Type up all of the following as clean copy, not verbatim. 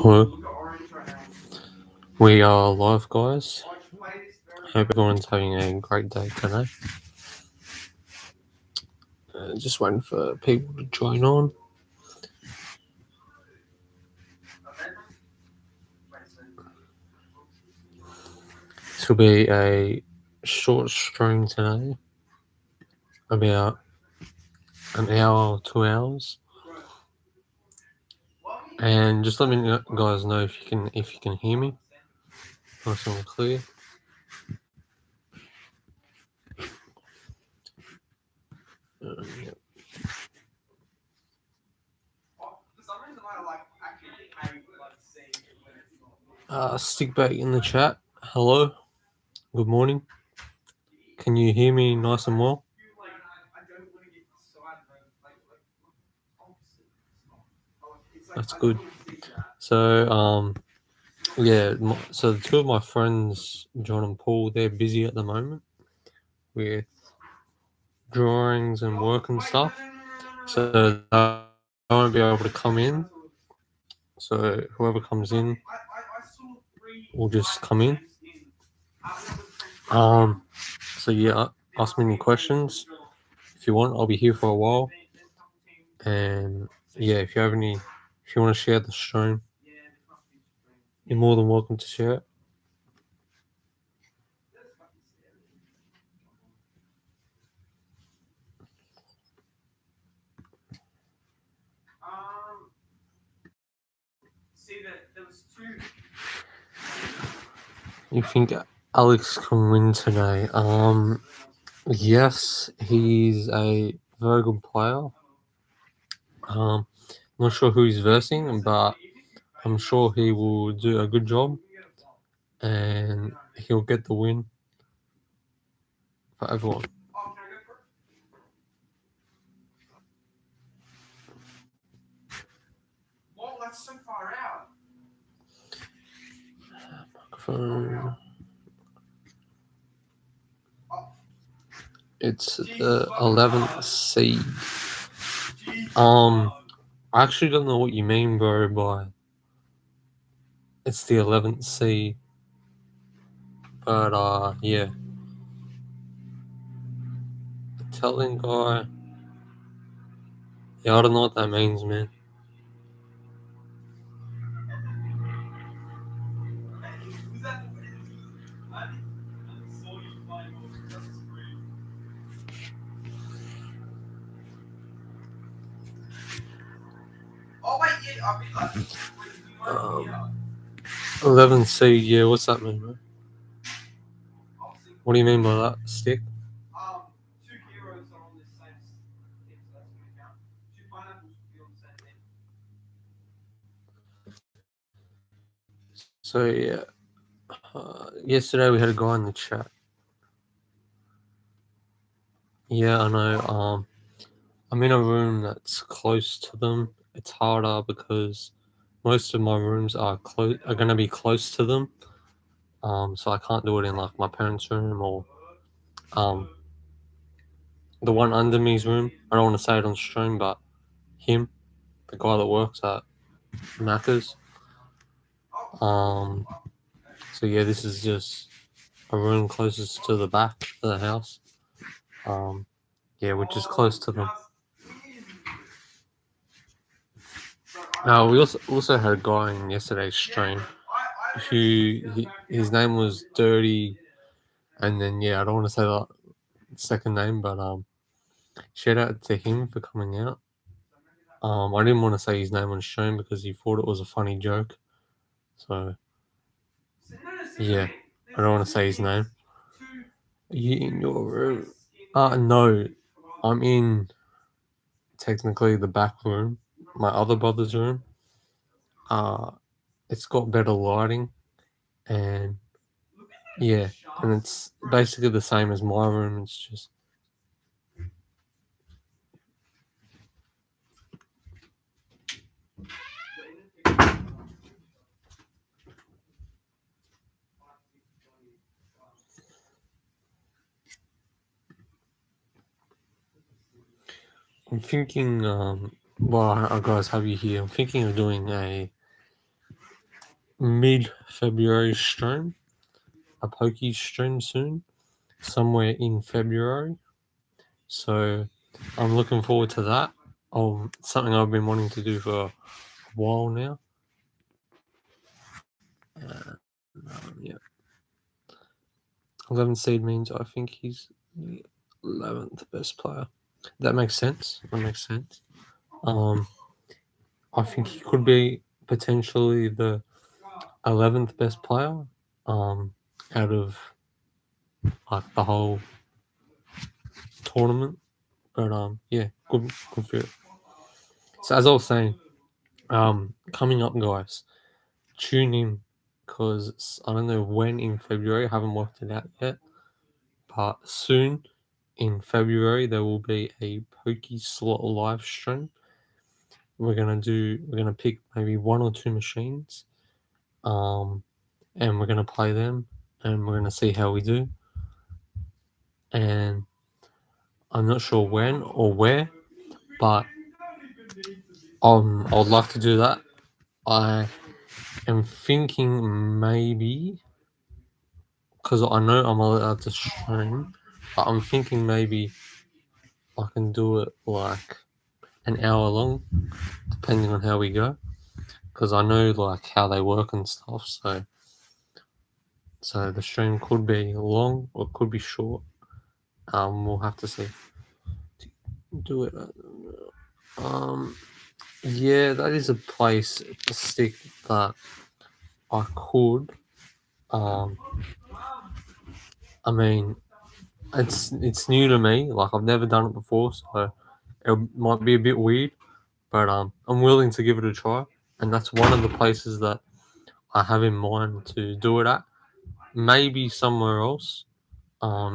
Hello, we are live, guys. Hope everyone's having a great day today. Just waiting for people to join on. This will be a short stream today, about an hour or 2 hours. And just let me guys know if you can hear me nice and clear. Yep. Stick back in the chat. Hello, good morning. Can you hear me nice and well? That's good. So yeah, so the two of my friends, John and Paul, they're busy at the moment with drawings and work and stuff, so they won't be able to come in. So whoever comes in will just come in. So yeah, ask me any questions if you want. I'll be here for a while, and yeah, if you want to share the stream, you're more than welcome to share it. You think Alex can win today? Yes, he's a very good player. Not sure who he's versing, but I'm sure he will do a good job and he'll get the win for everyone. That's so far out. Microphone. It's the 11th seed. I actually don't know what you mean, bro, by it's the 11th seed. But yeah. Italian guy. Yeah, I don't know what that means, man. Oh wait, yeah, I'll be like 11C, yeah, what's that mean, bro? What do you mean by that? Stick? Two heroes are on this same thing, so that's gonna count. Two pineapples will be on the same thing. So yeah, yesterday we had a guy in the chat. Yeah, I know. I'm in a room that's close to them. It's harder because most of my rooms are gonna be close to them. So I can't do it in like my parents' room or the one under me's room. I don't want to say it on stream, but him, the guy that works at Macca's. So yeah, this is just a room closest to the back of the house. Yeah, which is close to them. We also had a guy in yesterday's stream his name was Dirty, and then yeah, I don't want to say that second name, but shout out to him for coming out. I didn't want to say his name on stream because he thought it was a funny joke. So yeah, I don't want to say his name. Are you in your room? No, I'm in technically the back room, my other brother's room. It's got better lighting, and yeah, and it's basically the same as my room. It's just I'm thinking. Well, I guys have you here. I'm thinking of doing a mid-February stream, a pokey stream soon, somewhere in February. So I'm looking forward to that. Something I've been wanting to do for a while now. Yeah. 11 seed means I think he's the 11th best player. That makes sense. I think he could be potentially the 11th best player out of like the whole tournament. But yeah, good for it. So as I was saying, coming up, guys, tune in because I don't know when in February. I haven't worked it out yet, but soon in February there will be a Pokey Slot live stream. We're gonna pick maybe one or two machines, and we're gonna play them, and we're gonna see how we do. And I'm not sure when or where, but I would like to do that. I am thinking maybe because I know I'm allowed to stream, but I'm thinking maybe I can do it like an hour long, depending on how we go. Because I know like how they work and stuff, so the stream could be long or it could be short. We'll have to see. Do it. Yeah, that is a place, a stick that I could. I mean, it's new to me. Like I've never done it before, so it might be a bit weird. But I'm willing to give it a try, and that's one of the places that I have in mind to do it at. Maybe somewhere else,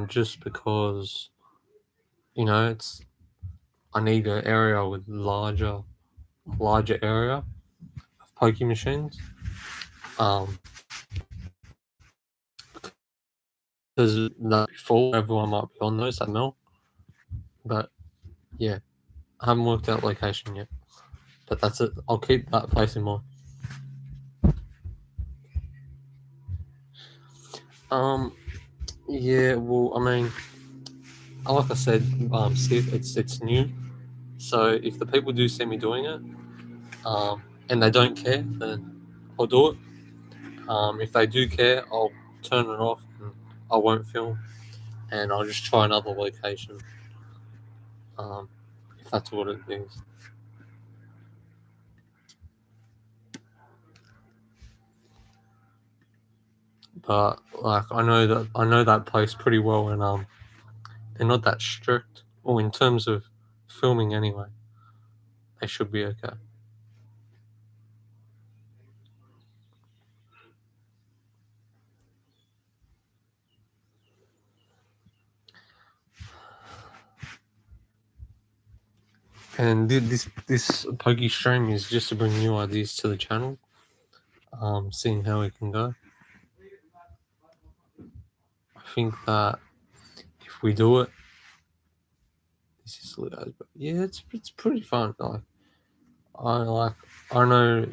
just because it's I need an area with larger area of poke machines. Because that before everyone might be on those that know, but yeah, I haven't worked out location yet. But that's it. I'll keep that place in mind. Yeah. Well, I mean, like I said, Steve, it's new. So if the people do see me doing it, and they don't care, then I'll do it. If they do care, I'll turn it off and I won't film, and I'll just try another location. If that's what it is. But like I know that place pretty well, and they're not that strict. Or in terms of filming, anyway, they should be okay. And this Pokey stream is just to bring new ideas to the channel. Seeing how we can go. I think that if we do it, this is but yeah, it's pretty fun. I I know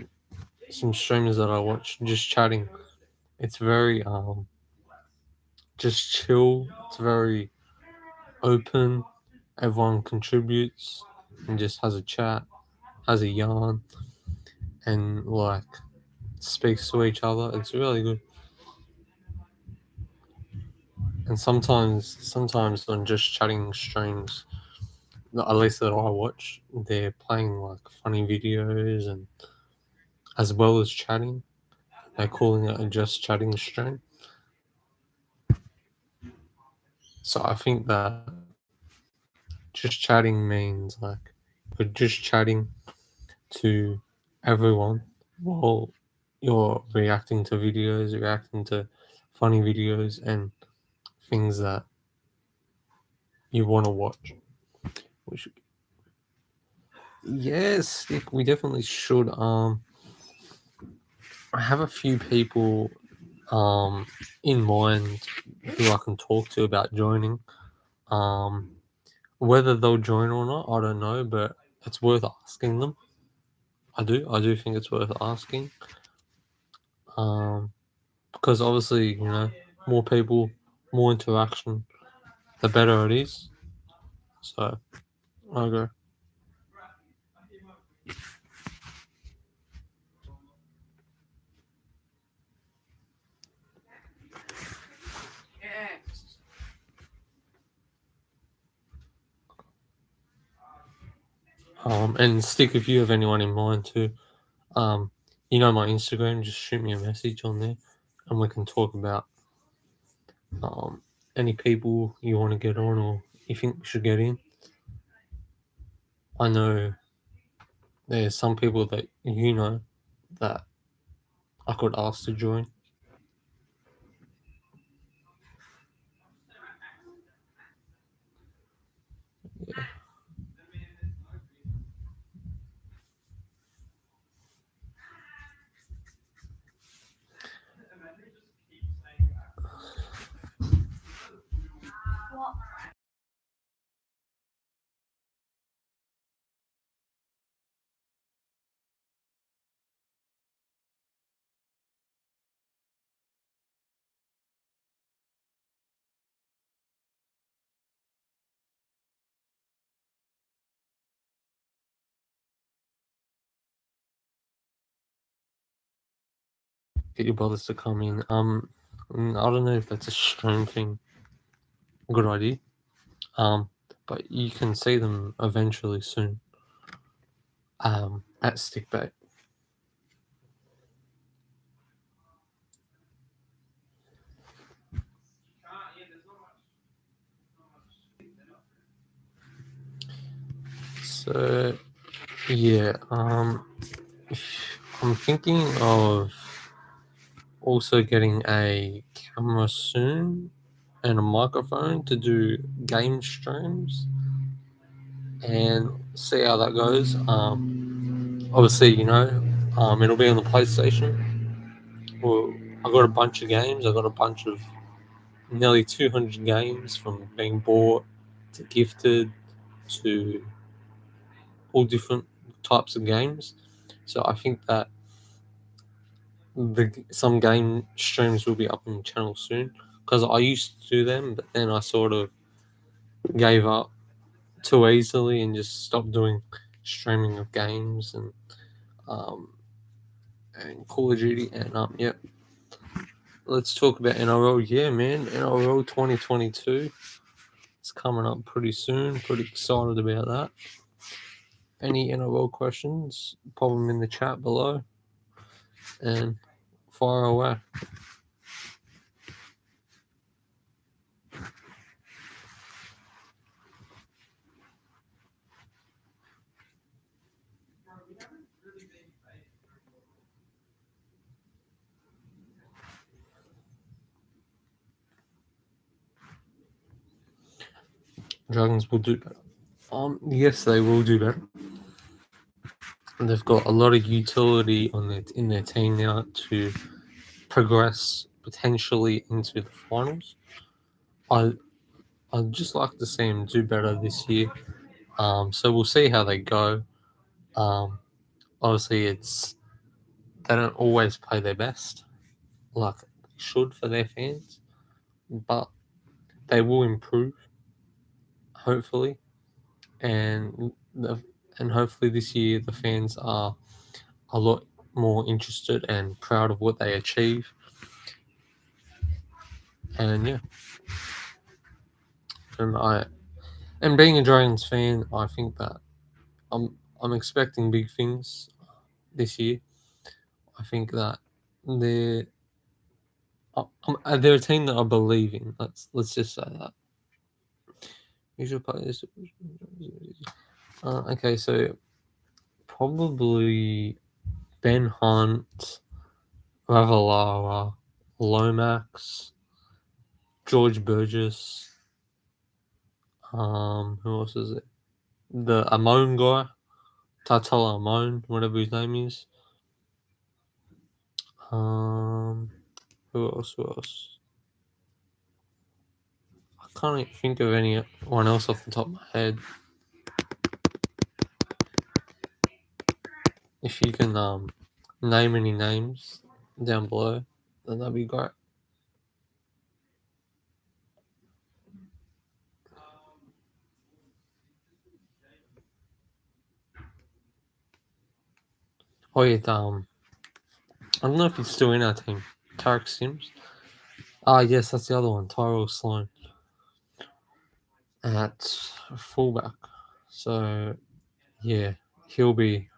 some streamers that I watch just chatting. It's very just chill. It's very open. Everyone contributes and just has a chat, has a yarn, and like speaks to each other. It's really good. And sometimes on just chatting streams, at least that I watch, they're playing like funny videos and as well as chatting. They're calling it a just chatting stream. So I think that just chatting means like we're just chatting to everyone while you're reacting to videos, reacting to funny videos and things that you want to watch. Which yes, we definitely should. I have a few people in mind who I can talk to about joining. Whether they'll join or not, I don't know, but it's worth asking them. I do think it's worth asking. Because obviously, more people, more interaction, the better it is. So I agree. And Stick, if you have anyone in mind too, um, my Instagram, just shoot me a message on there, and we can talk about um any people you want to get on or you think we should get in. I know there's some people that that I could ask to join. Yeah. Get your brothers to come in. I don't know if that's a stream thing. Good idea. But you can see them eventually soon. At Stickbait. So yeah. I'm thinking of also getting a camera soon and a microphone to do game streams and see how that goes. Obviously, it'll be on the PlayStation. Well, I got a bunch of games. I got a bunch of nearly 200 games from being bought to gifted to all different types of games. So I think that some game streams will be up on the channel soon because I used to do them, but then I sort of gave up too easily and just stopped doing streaming of games um, and Call of Duty. And yeah, let's talk about NRL. Yeah, man, NRL 2022. It's coming up pretty soon. Pretty excited about that. Any NRL questions? Pop them in the chat below and fire away. Dragons will do better. Yes, they will do better. They've got a lot of utility in their team now to progress potentially into the finals. I I'd just like to see them do better this year. So we'll see how they go. Um, Obviously, they don't always play their best, like they should for their fans, but they will improve, hopefully, and and hopefully this year the fans are a lot more interested and proud of what they achieve. And yeah, and being a Dragons fan, I think that I'm expecting big things this year. I think that they're they're a team that I believe in. Let's just say that. Usual players. Okay, so probably Ben Hunt, Ravalawa, Lomax, George Burgess. Who else is it? The Amon guy, Tatala Amon, whatever his name is. Um, who else? Who else? I can't even think of anyone else off the top of my head. If you can name any names, down below, then that'd be great. Oh yeah, I don't know if he's still in our team. Tarek Sims. Ah, yes, that's the other one. Tyrell Sloan at fullback. So yeah, he'll be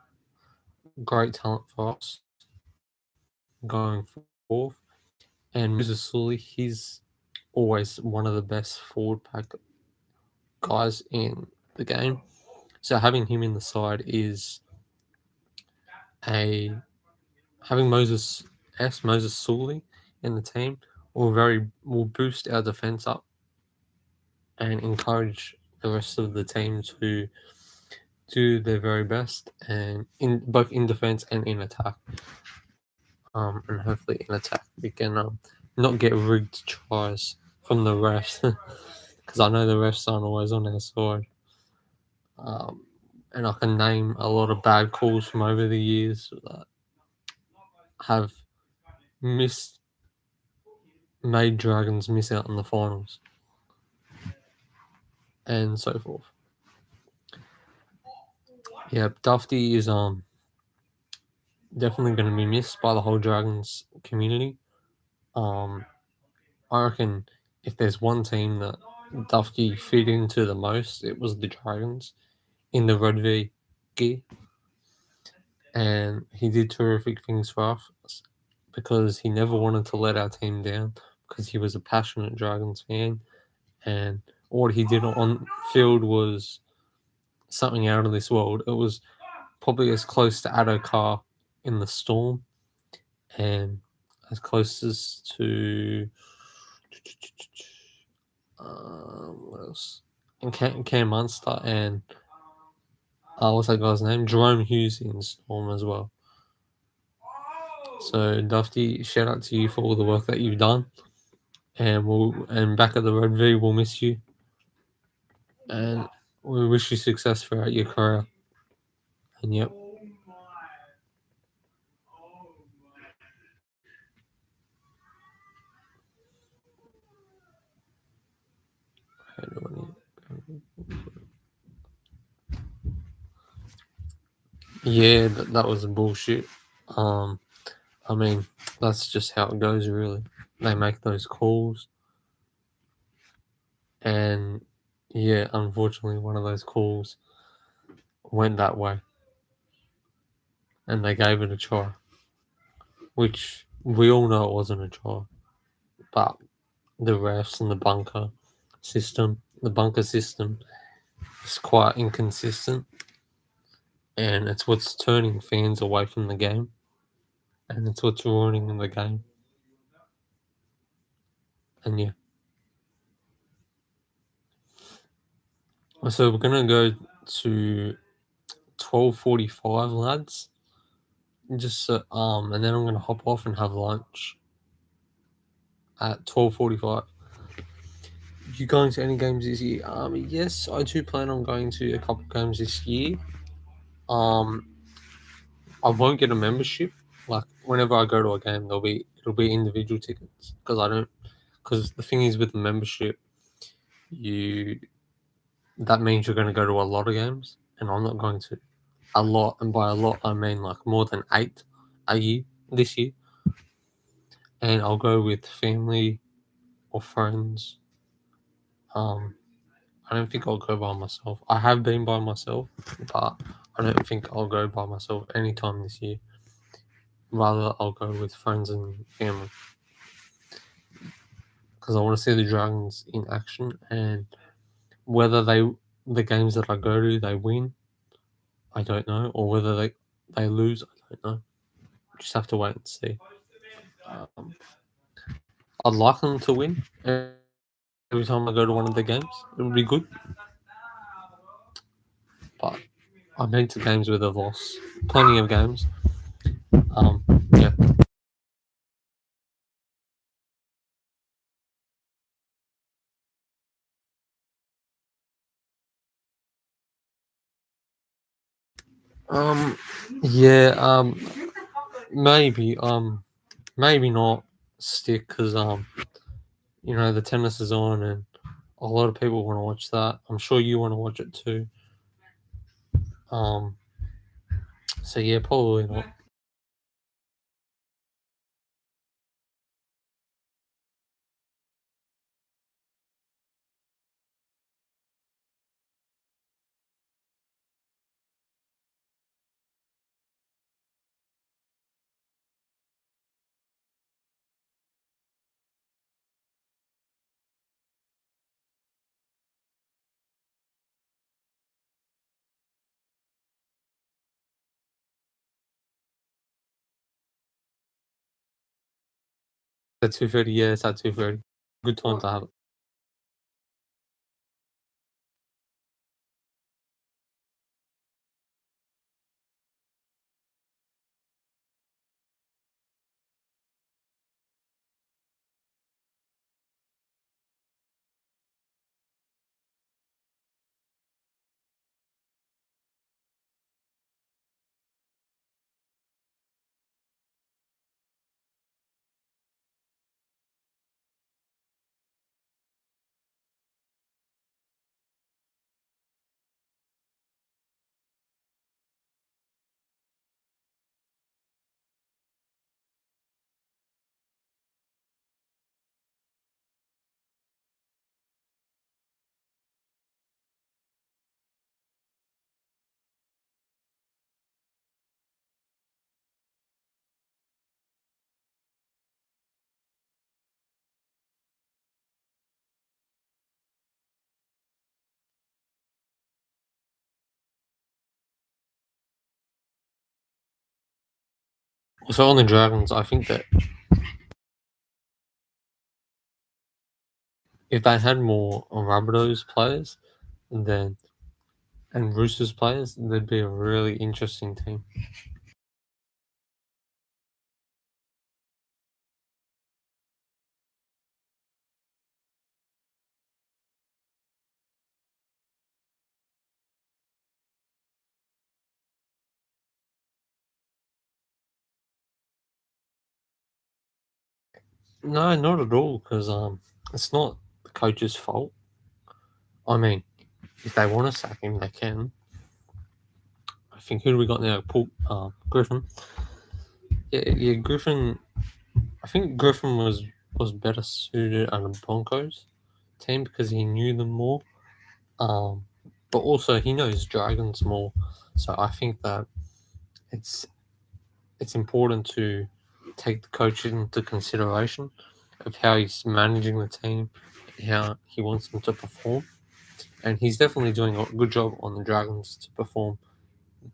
great talent for us going forth. And Moses Sully, he's always one of the best forward pack guys in the game. So having him in the side is a having Moses Sully in the team will boost our defense up and encourage the rest of the team to do their very best and in both in defense and in attack. And hopefully in attack we can not get rigged tries from the refs because I know the refs aren't always on our side. And I can name a lot of bad calls from over the years that have missed made Dragons miss out on the finals and so forth. Yeah, Dufty is definitely going to be missed by the whole Dragons community. I reckon if there's one team that Dufty fit into the most, it was the Dragons in the Red V gear, and he did terrific things for us because he never wanted to let our team down because he was a passionate Dragons fan, and what he did on field was something out of this world. It was probably as close to Adokar in the Storm and as closest to what else? And Cam Munster and what's that guy's name? Jerome Hughes in Storm as well. So Dufty, shout out to you for all the work that you've done, and back at the Red V, we'll miss you, and we wish you success throughout your career. And yep. Yeah, that was bullshit. I mean, that's just how it goes, really. They make those calls, and yeah, unfortunately, one of those calls went that way, and they gave it a try, which we all know it wasn't a try, but the refs and the bunker system is quite inconsistent, and it's what's turning fans away from the game, and it's what's ruining the game. And yeah. So we're gonna go to 12:45, lads. Just and then I'm gonna hop off and have lunch at 12:45. You going to any games this year? Yes, I do plan on going to a couple games this year. Um, I won't get a membership. Like whenever I go to a game, it'll be individual tickets because the thing is with the membership, you that means you're going to go to a lot of games, and I'm not going to a lot. And by a lot, I mean like more than 8 a year this year. And I'll go with family or friends. I don't think I'll go by myself. I have been by myself, but I don't think I'll go by myself anytime this year. Rather, I'll go with friends and family because I want to see the Dragons in action, and whether the games that I go to they win, I don't know, or whether they lose, I don't know. Just have to wait and see. Um, I'd like them to win every time I go to one of the games. It would be good, but I've been to games where they've lost. Plenty of games. Yeah. Um, yeah. Maybe. maybe not stick because the tennis is on and a lot of people want to watch that. I'm sure you want to watch it too. Um, so yeah, probably not. At 2:30, yeah, it's at 2:30. Good time to have it. So on the Dragons, I think that if they had more Rabbitohs players, then and Roosters players, they'd be a really interesting team. No, not at all, because it's not the coach's fault. I mean, if they want to sack him, they can. I think who do we got now? Paul Griffin. Yeah, Griffin. I think Griffin was better suited on the Broncos team because he knew them more. Um, but also he knows Dragons more. So I think that it's it's important to take the coach into consideration of how he's managing the team, how he wants them to perform, and he's definitely doing a good job on the Dragons to perform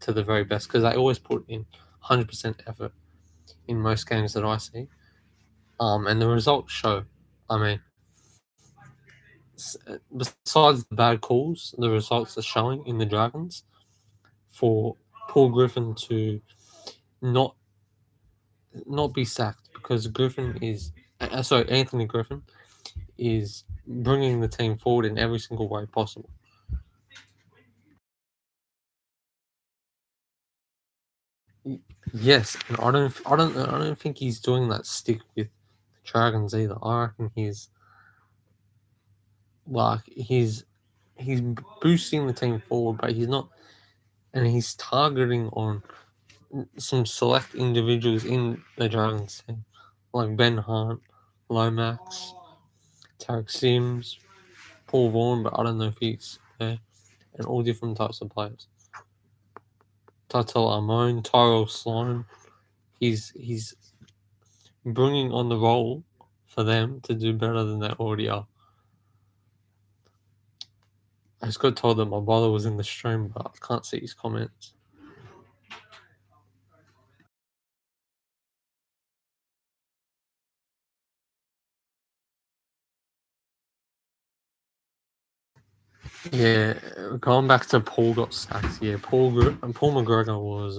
to the very best because they always put in 100% effort in most games that I see, and the results show. I mean, besides the bad calls, the results are showing in the Dragons for Paul Griffin to not not be sacked because Griffin is sorry Anthony Griffin is bringing the team forward in every single way possible. Yes, and I don't think he's doing that stick with the Dragons either. I reckon he's boosting the team forward, but he's not, and he's targeting on some select individuals in the Dragons team, like Ben Hunt, Lomax, Tarek Sims, Paul Vaughan, but I don't know if he's there, and all different types of players. Tatel Amon, Tyrell Sloan. He's bringing on the role for them to do better than they already are. I just got told that my brother was in the stream, but I can't see his comments. Yeah, going back to Paul got sacked. Yeah, Paul McGregor was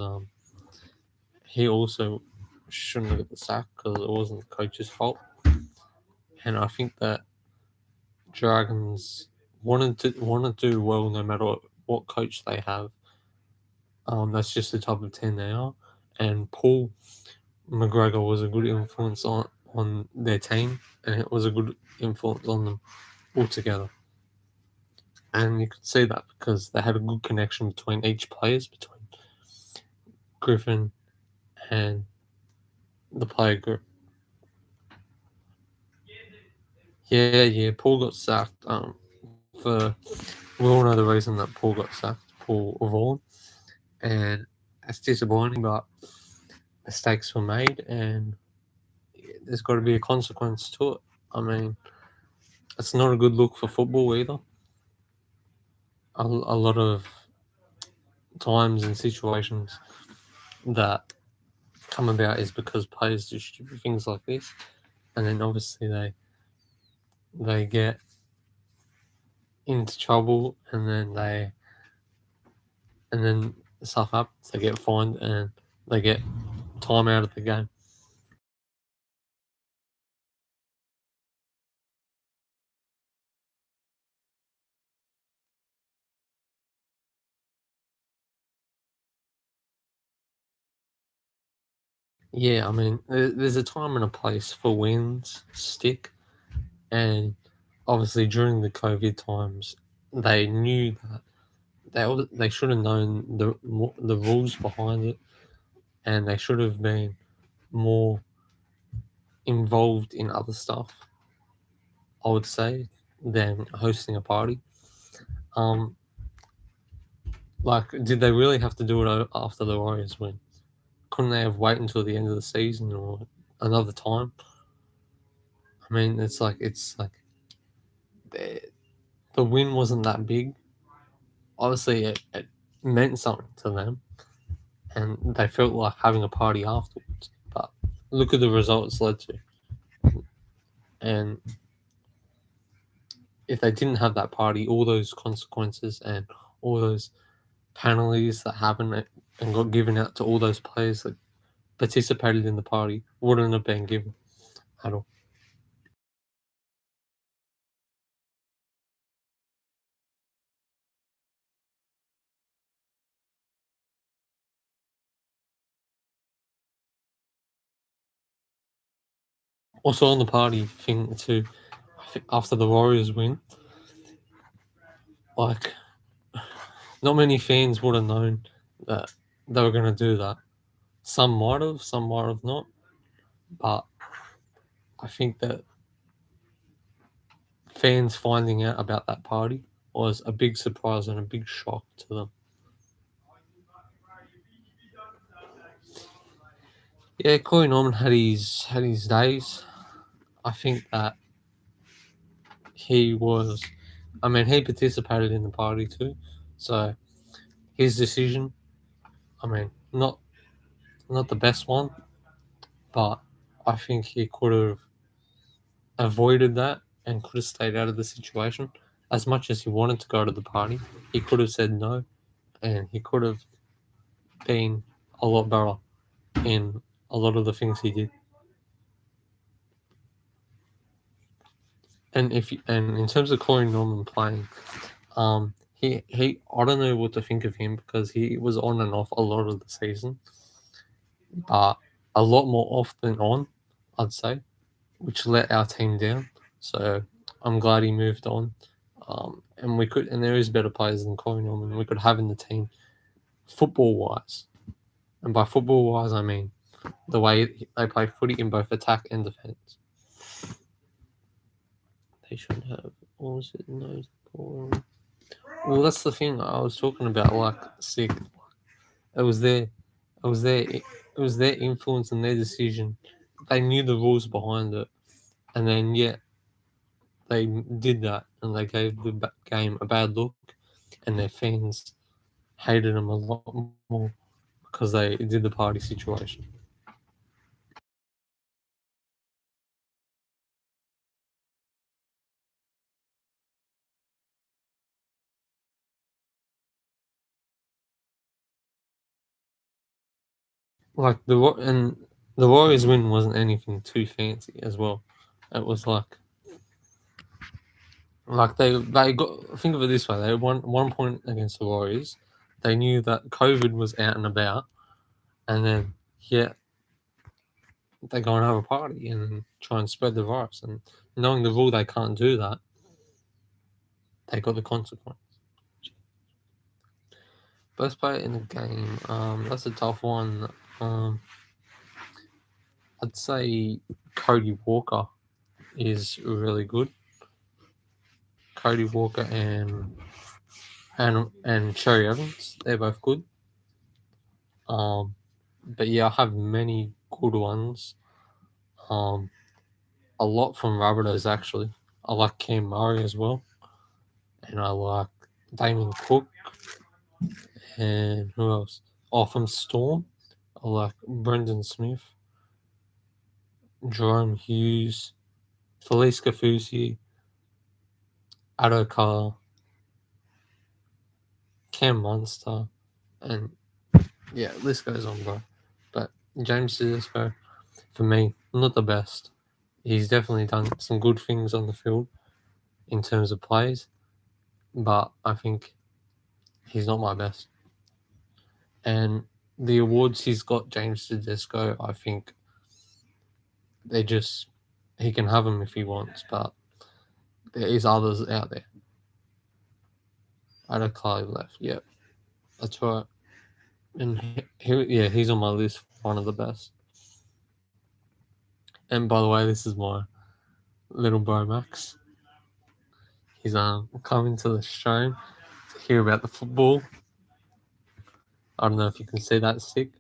he also shouldn't have got the sack because it wasn't the coach's fault, and I think that Dragons want to do well no matter what coach they have. That's just the type of team they are, and Paul McGregor was a good influence on their team, and it was a good influence on them altogether. And you could see that because they had a good connection between each players, between Griffin and the player group. Yeah. Paul got sacked. For we all know the reason that Paul got sacked, Paul Vaughan, and that's disappointing. But mistakes were made, and there's got to be a consequence to it. I mean, it's not a good look for football either. A lot of times and situations that come about is because players do stupid things like this, and then obviously they get into trouble, and then stuff happens. They get fined and they get time out of the game. Yeah, I mean, there's a time and a place for wins stick, and obviously during the COVID times, they knew that they should have known the rules behind it, and they should have been more involved in other stuff. I would say than hosting a party. Um, like, did they really have to do it after the Warriors win? Couldn't they have waited until the end of the season or another time? I mean, it's like the, the win wasn't that big. Obviously, it meant something to them, and they felt like having a party afterwards. But look at the results led to, and if they didn't have that party, all those consequences and all those penalties that happened and got given out to all those players that participated in the party wouldn't have been given at all. Also on the party thing too, I think after the Warriors win, like not many fans would have known that they were going to do that. Some might have not, but I think that fans finding out about that party was a big surprise and a big shock to them. Yeah, Corey Norman had his days. I think that he was, I mean, he participated in the party too, so his decision, I mean, not the best one, but I think he could have avoided that and could have stayed out of the situation. As much as he wanted to go to the party, he could have said no, and he could have been a lot better in a lot of the things he did. And in terms of Corey Norman playing, he I don't know what to think of him because he was on and off a lot of the season, but a lot more off than on, I'd say, which let our team down. So I'm glad he moved on. And there is better players than Corey Norman we could have in the team, football wise. And by football wise, I mean the way they play footy in both attack and defense. They should have. What was it? No ball. Well, that's the thing I was talking about. Like, sick. It was their, it was their, it was their influence and their decision. They knew the rules behind it, and then yet they did that, and they gave the game a bad look, and their fans hated them a lot more because they did the party situation. Like and the Warriors win wasn't anything too fancy as well. It was like they got, think of it this way: they won 1 point against the Warriors. They knew that COVID was out and about, and then yeah, they go and have a party and try and spread the virus. And knowing the rule they can't do that, they got the consequence. Best player in the game, that's a tough one. I'd say Cody Walker is really good. Cody Walker and Cherry Evans, they're both good. But yeah, I have many good ones. A lot from Rabbitohs actually. I like Cam Murray as well, and I like Damien Cook, and who else? Oh, from Storm, I like Brendan Smith, Jerome Hughes, Felice Kafusi, Adokar, Cam Munster, and yeah, list goes on, bro. But James Tedesco, for me, not the best. He's definitely done some good things on the field in terms of plays, but I think he's not my best. And the awards he's got, James Tedesco, I think he can have them if he wants, but there is others out there. Adokar left, yeah, that's right. And he's on my list, one of the best. And by the way, this is my little bro Max. He's coming to the stream to hear about the football. I don't know if you can see that stick.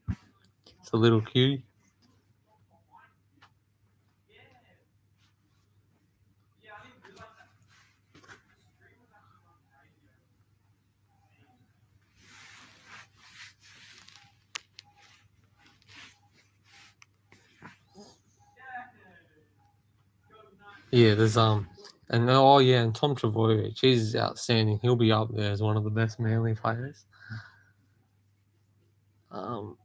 It's a little cutie. Yeah, there's and and Tom Trbojevic, he's outstanding. He'll be up there as one of the best Manly players. What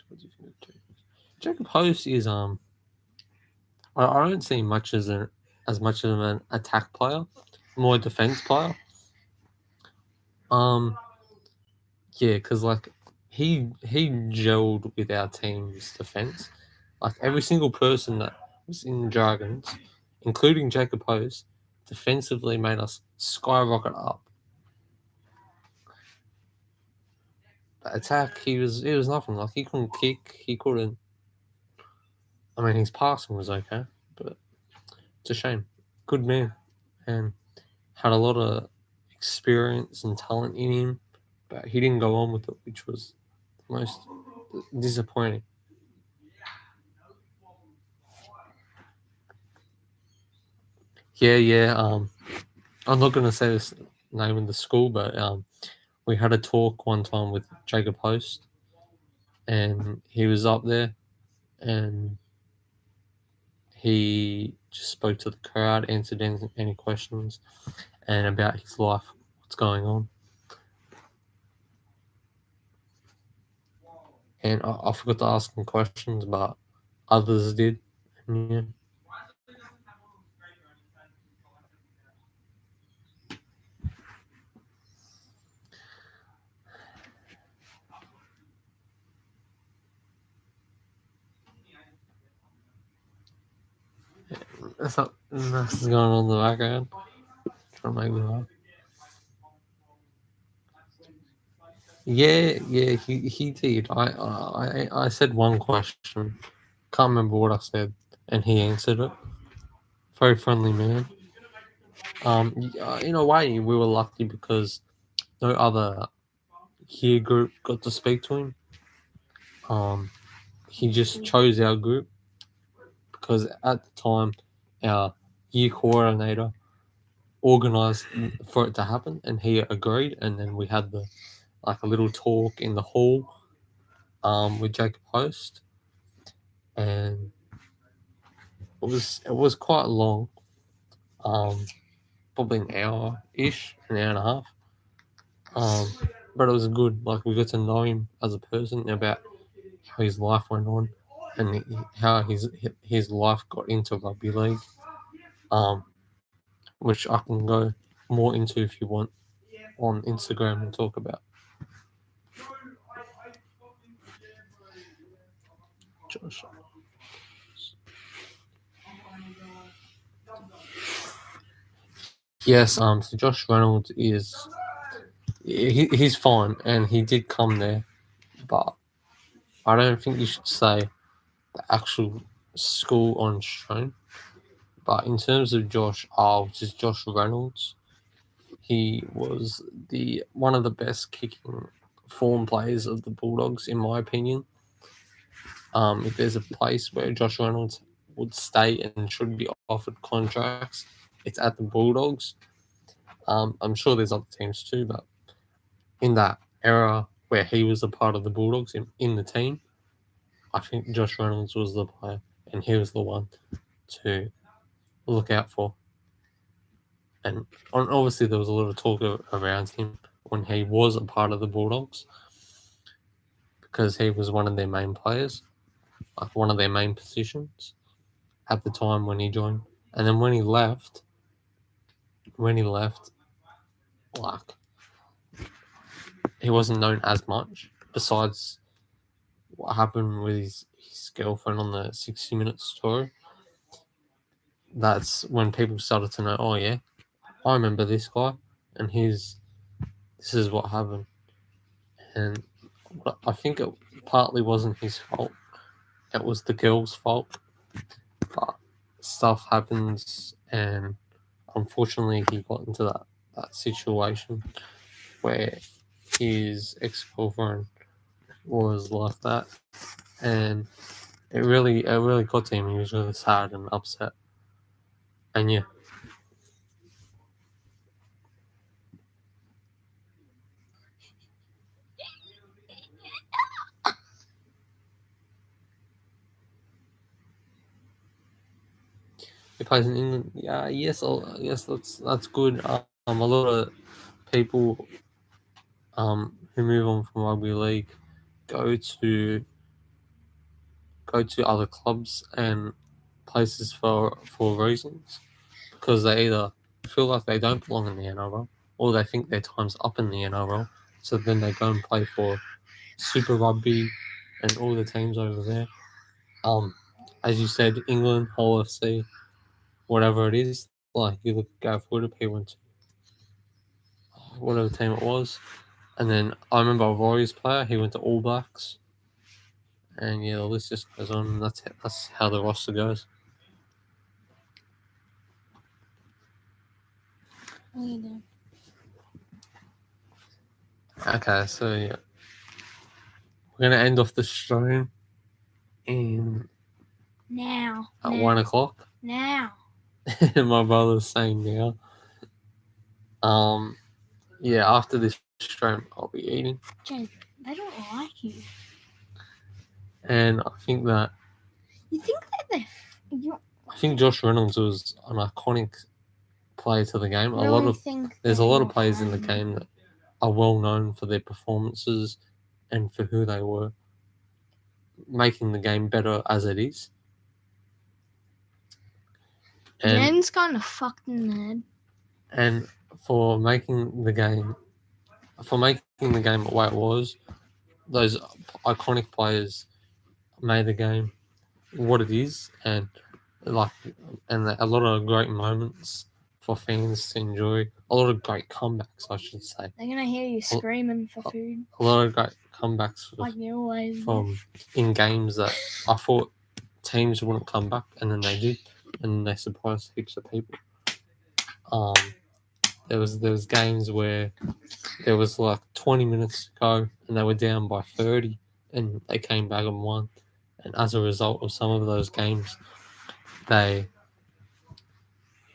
do you think of Jacob Host is I don't see much as much of an attack player, more a defense player. Yeah, because like he gelled with our team's defense. Like every single person that was in Dragons, including Jacob Host, defensively made us skyrocket up. But attack, he was nothing. Like he couldn't kick, he couldn't. I mean, his passing was okay, but it's a shame. Good man, and had a lot of experience and talent in him, but he didn't go on with it, which was the most disappointing. Yeah. I'm not gonna say this name of the school, but we had a talk one time with Jacob Host, and he was up there, and he just spoke to the crowd, answered any questions, and about his life, what's going on. And I forgot to ask him questions, but others did. And yeah. That's going on in the background. Trying to make me laugh. Yeah, he did. I said one question. Can't remember what I said, and he answered it. Very friendly man. In a way, we were lucky because no other year group got to speak to him. He just chose our group because at the time, our year coordinator organized for it to happen, and he agreed. And then we had a little talk in the hall, with Jacob Host, and it was quite long, probably an hour ish, an hour and a half. But it was good. Like we got to know him as a person, about how his life went on, and how his life got into rugby league. Which I can go more into if you want on Instagram and talk about. Josh. Yes, so Josh Reynolds he's fine, and he did come there, but I don't think you should say the actual school on Australian. But in terms of which is Josh Reynolds, he was the one of the best kicking form players of the Bulldogs, in my opinion. If there's a place where Josh Reynolds would stay and should be offered contracts, it's at the Bulldogs. I'm sure there's other teams too, but in that era where he was a part of the Bulldogs in the team, I think Josh Reynolds was the player, and he was the one to look out for. And obviously, there was a lot of talk around him when he was a part of the Bulldogs because he was one of their main players, like one of their main positions at the time when he joined. And then when he left, like he wasn't known as much. Besides what happened with his girlfriend on the 60 Minutes story, that's when people started to know. Oh yeah, I remember this guy, and this is what happened. And I think it partly wasn't his fault. It was the girl's fault. But stuff happens, and unfortunately, he got into that situation where his ex girlfriend was like that, and it really got to him. He was really sad and upset, and yeah. He plays in England. Yeah, yes, that's good. A lot of people who move on from rugby league go to other clubs and places for reasons, because they either feel like they don't belong in the NRL or they think their time's up in the NRL. So then they go and play for Super Rugby and all the teams over there. As you said, England, Hull FC, whatever it is. Like you look at Gareth Woodard, he went to whatever team it was, and then I remember a Warriors player. He went to All Blacks, and yeah, the list just goes on. And that's how the roster goes. Okay, so yeah, we're gonna end off the stream in Now. at 1 o'clock. Now. My brother's saying now. Yeah, after this stream, I'll be eating, James, they don't like you. and I think that You think that I think Josh Reynolds was an iconic player to the game. There's a lot of players in the game that are well known for their performances and for who they were, making the game better as it is. And James kind of fucked in the head. and for making the game the way it was, those iconic players made the game what it is, and a lot of great moments for fans to enjoy. A lot of great comebacks, I should say. They're gonna hear you screaming for food. A lot of great comebacks Like you always from in games that I thought teams wouldn't come back, and then they did, and they surprised heaps of people. There was games where there was like 20 minutes to go, and they were down by 30, and they came back and won. And as a result of some of those games, they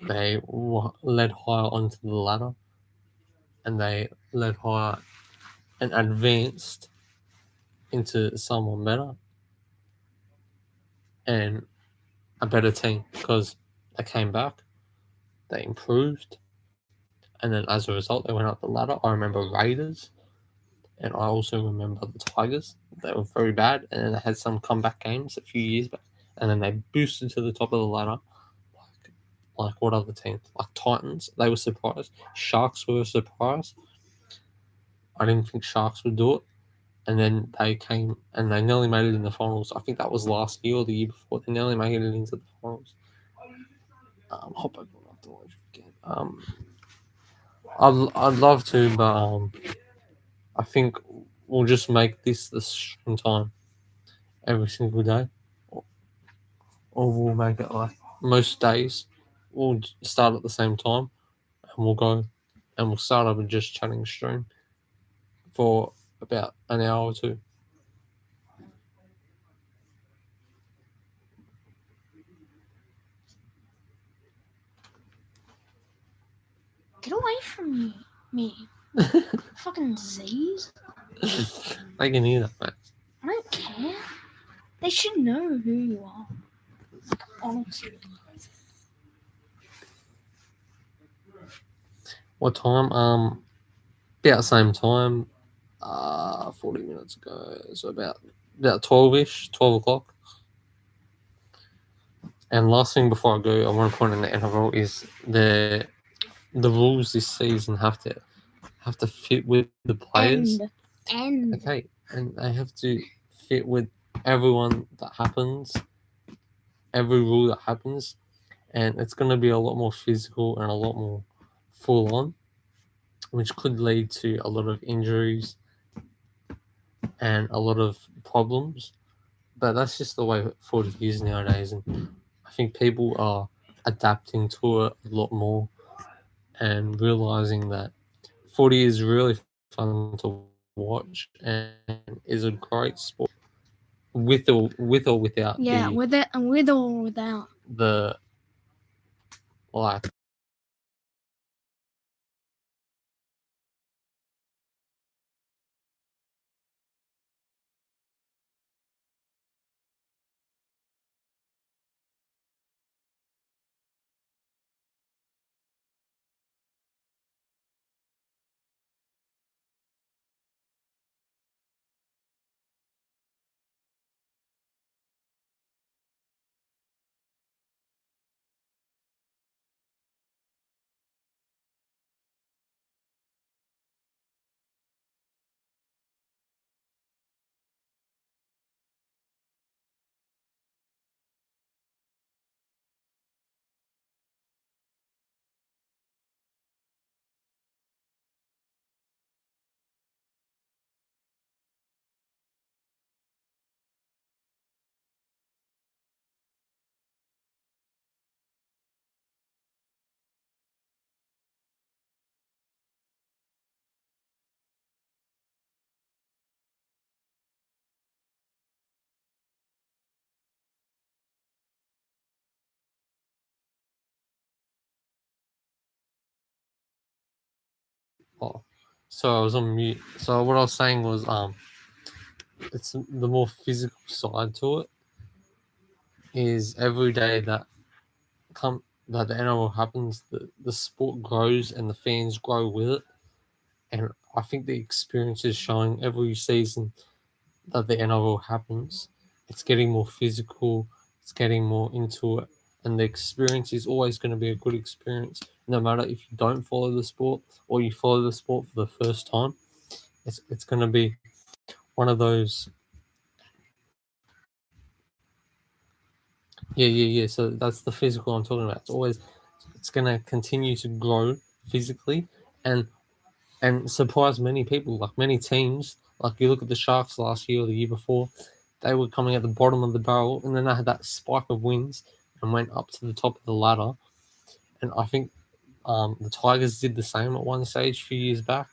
led higher onto the ladder, and they led higher and advanced into someone better and a better team, because they came back, they improved, and then as a result, they went up the ladder. I remember Raiders, and I also remember the Tigers. They were very bad, and then they had some comeback games a few years back, and then they boosted to the top of the ladder. Like what other teams? Like Titans, they were surprised. Sharks were surprised. I didn't think Sharks would do it, and then they came and they nearly made it in the finals. I think that was last year or the year before. They nearly made it into the finals. Hope I don't have to watch it again. I'd love to, but I think we'll just make this the stream time every single day, or we'll make it like most days. We'll start at the same time, and we'll go, and we'll start up with just chatting stream for about an hour or two. Get away from me. Fucking Z's. I can hear that, mate. I don't care. They should know who you are. Honestly. What time? About the same time. 40 minutes ago. So about 12ish, 12 o'clock. And last thing before I go, I want to point in the NRL is the rules this season have to fit with the players. And Okay, and they have to fit with everyone that happens, every rule that happens, and it's going to be a lot more physical and a lot more full on, which could lead to a lot of injuries and a lot of problems. But that's just the way footy is nowadays, and I think people are adapting to it a lot more and realizing that footy is really fun to watch and is a great sport with or without yeah, with it and with or without. the like oh, so I was on mute. So what I was saying was it's the more physical side to it is every day that the NRL happens, the sport grows and the fans grow with it. And I think the experience is showing every season that the NRL happens. It's getting more physical, it's getting more into it, and the experience is always going to be a good experience, no matter if you don't follow the sport or you follow the sport for the first time. It's going to be one of those. Yeah. So that's the physical I'm talking about. It's going to continue to grow physically and surprise many people, like many teams. Like you look at the Sharks last year or the year before, they were coming at the bottom of the barrel, and then they had that spike of wins and went up to the top of the ladder. And I think the Tigers did the same at one stage a few years back.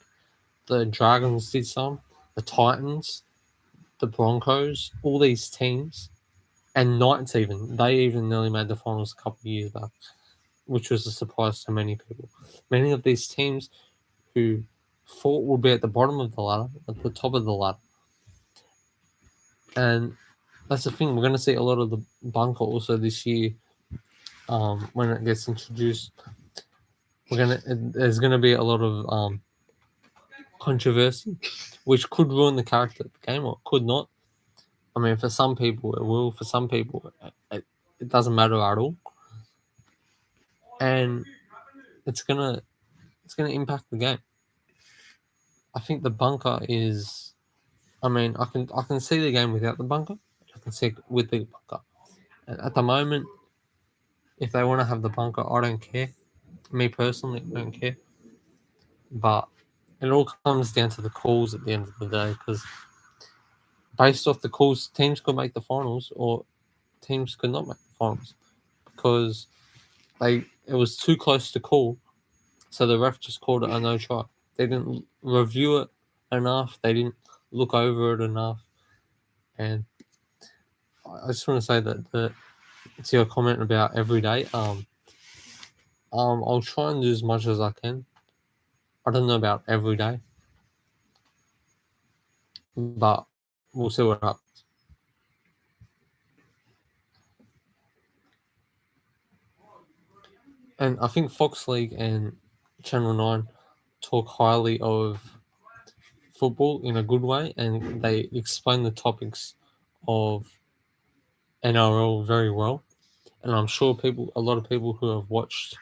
The Dragons did some, the Titans, the Broncos, all these teams, and Knights they even nearly made the finals a couple of years back, which was a surprise to many people. Many of these teams who thought would be at the bottom of the ladder, at the top of the ladder. And that's the thing, we're going to see a lot of the bunker also this year when it gets introduced. There's going to be a lot of controversy, which could ruin the character of the game or could not. I mean, for some people it will, for some people it doesn't matter at all. And it's gonna impact the game. I think the bunker is. I mean, I can see the game without the bunker. I can see it with the bunker. And at the moment, if they want to have the bunker, I don't care. Me personally, I don't care. But it all comes down to the calls at the end of the day, because based off the calls, teams could make the finals or teams could not make the finals because it was too close to call, so the ref just called it a no try. They didn't review it enough. They didn't look over it enough, and I just want to say that to your comment about every day, I'll try and do as much as I can. I don't know about every day, but we'll see what happens. And I think Fox League and Channel 9 talk highly of football in a good way, and they explain the topics of NRL very well. And I'm sure a lot of people who have watched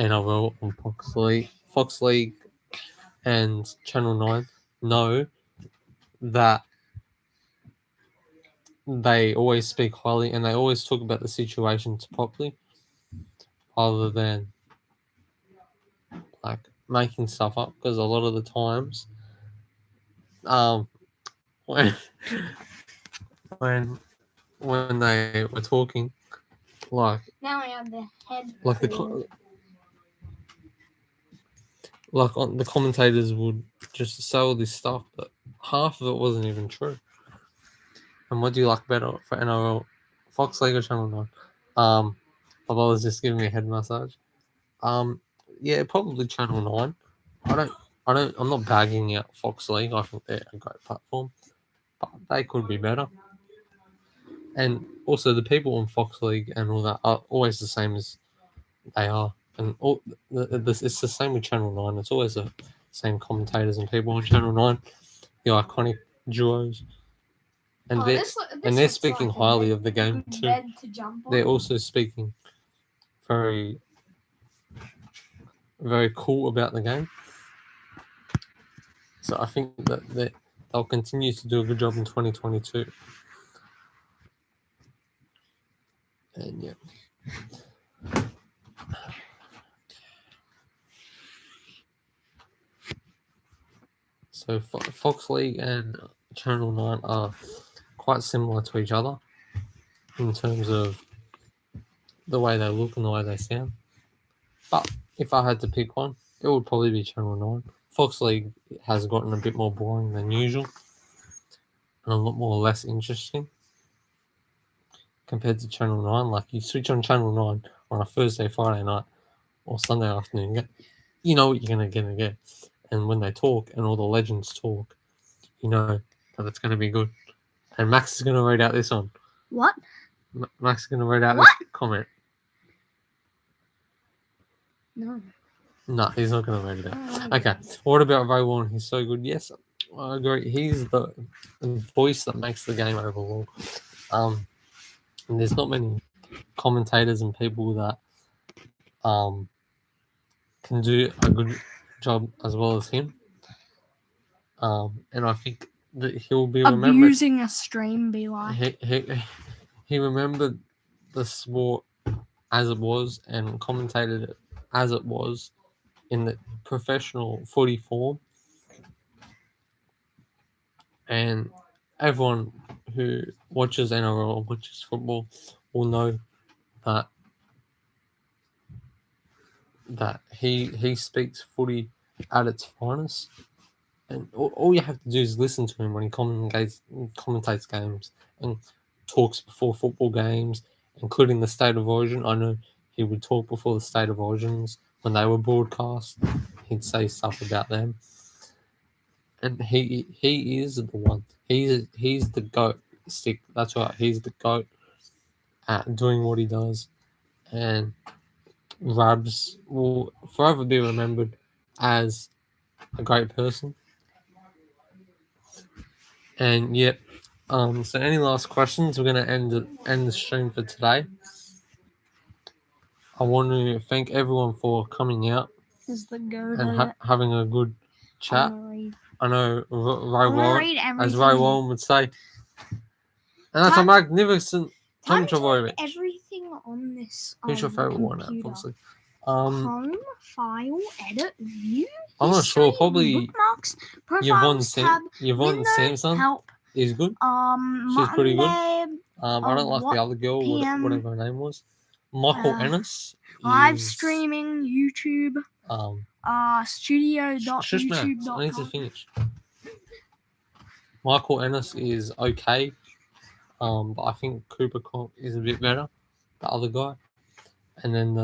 NRL on Fox League and Channel 9 know that they always speak highly and they always talk about the situations properly rather than like making stuff up, because a lot of the times when when they were talking, like Now I have the head. like the commentators would just say all this stuff, but half of it wasn't even true. And what do you like better for NRL? Fox League or Channel 9? My brother's just giving me a head massage. Yeah, probably Channel 9. I'm not bagging out Fox League. I think they're a great platform, but they could be better. And also, the people on Fox League and all that are always the same as they are. And it's the same with Channel 9. It's always the same commentators and people on Channel 9, the iconic duos. And they're speaking highly of the game too. They're also speaking very, very cool about the game. So I think that they'll continue to do a good job in 2022. And yeah. So Fox League and Channel 9 are quite similar to each other in terms of the way they look and the way they sound. But if I had to pick one, it would probably be Channel 9. Fox League has gotten a bit more boring than usual and a lot more less interesting compared to Channel 9. Like, you switch on Channel 9 on a Thursday, Friday night, or Sunday afternoon, you know what you're going to get. And when they talk and all the legends talk, you know that it's going to be good. And Max is going to read out this one. What? Max is going to read out this comment. No, he's not going to read it out. Okay. What about Ray Warren? He's so good. Yes, I agree. He's the voice that makes the game overall. And there's not many commentators and people that can do a good job as well as him. And I think that he'll be remembered. Abusing a stream be like. He remembered the sport as it was and commentated it as it was in the professional footy form. And everyone who watches NRL or watches football will know that he speaks footy at its finest. And all you have to do is listen to him when he commentates games and talks before football games, including the State of Origin. I know he would talk before the State of Origins when they were broadcast. He'd say stuff about them. And he is the one. He's the GOAT stick. That's right. He's the GOAT at doing what he does. And Rabs will forever be remembered as a great person. And yep. So any last questions? We're gonna end the stream for today. I want to thank everyone for coming out and having a good chat. I know Ray Warren, as Ray Warren would say, and that's a magnificent punch of everything on this Who's your favorite one? computer. Obviously. Home, file, edit, view. I'm not sure. history, Probably bookmarks, Yvonne, profiles tab, Yvonne window, Samson help. is good. She's pretty good. Monday, I don't like the other girl, PM, whatever her name was. Michael Ennis. live is, streaming, YouTube. Shush, man. I need to Studio.youtube.com. finish. Michael Ennis is okay. But I think Cooper Conk is a bit better. The other guy. And then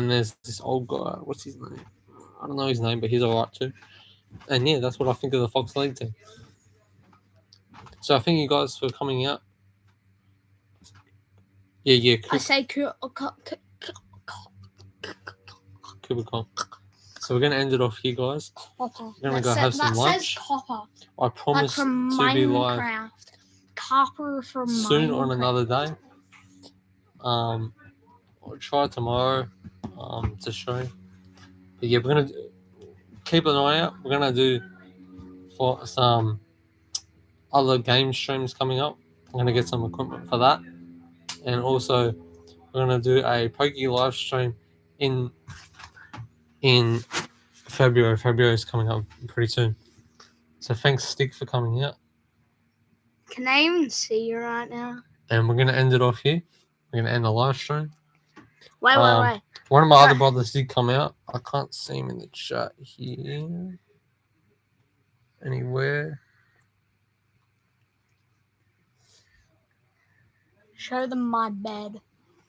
there's this old guy. What's his name? I don't know his name, but he's alright too. And yeah, that's what I think of the Fox League team. So I thank you guys for coming out. Yeah. I say Cooper Conk. So we're gonna end it off here, guys. copper. We're gonna go have some lunch. That says copper. I promise Like from to be live Minecraft. Copper from soon on Minecraft. another day. I'll try tomorrow to show. But yeah, we're gonna keep an eye out. We're gonna do for some other game streams coming up. I'm gonna get some equipment for that, and also we're gonna do a Pokey live stream in February. February is coming up pretty soon. So thanks, Stick, for coming out. Can I even see you right now? And we're gonna end it off here. We're gonna end the live stream. Wait. One of my other brothers did come out. I can't see him in the chat here. Anywhere. Show them my bed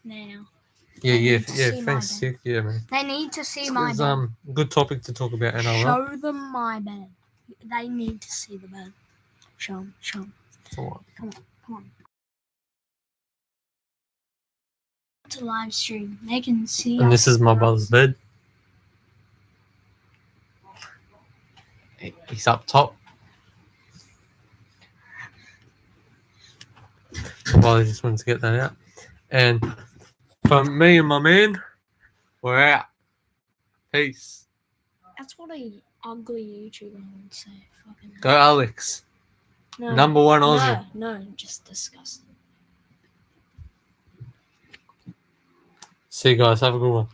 now. Yeah. see my Thanks, bed. Stick. Yeah, man. They need to see my It's bed. good topic to talk about NRL. Show them my bed. They need to see the bed. Show them. It's all right. Come on. It's a live stream. They can see And this us. is my brother's bed. He's up top. Well, I just wanted to get that out. And from me and my man, we're out. Peace. That's what a ugly YouTuber would say. Fucking Go Alex. no, Number one Aussie. No, just disgusting. See you guys. Have a good one.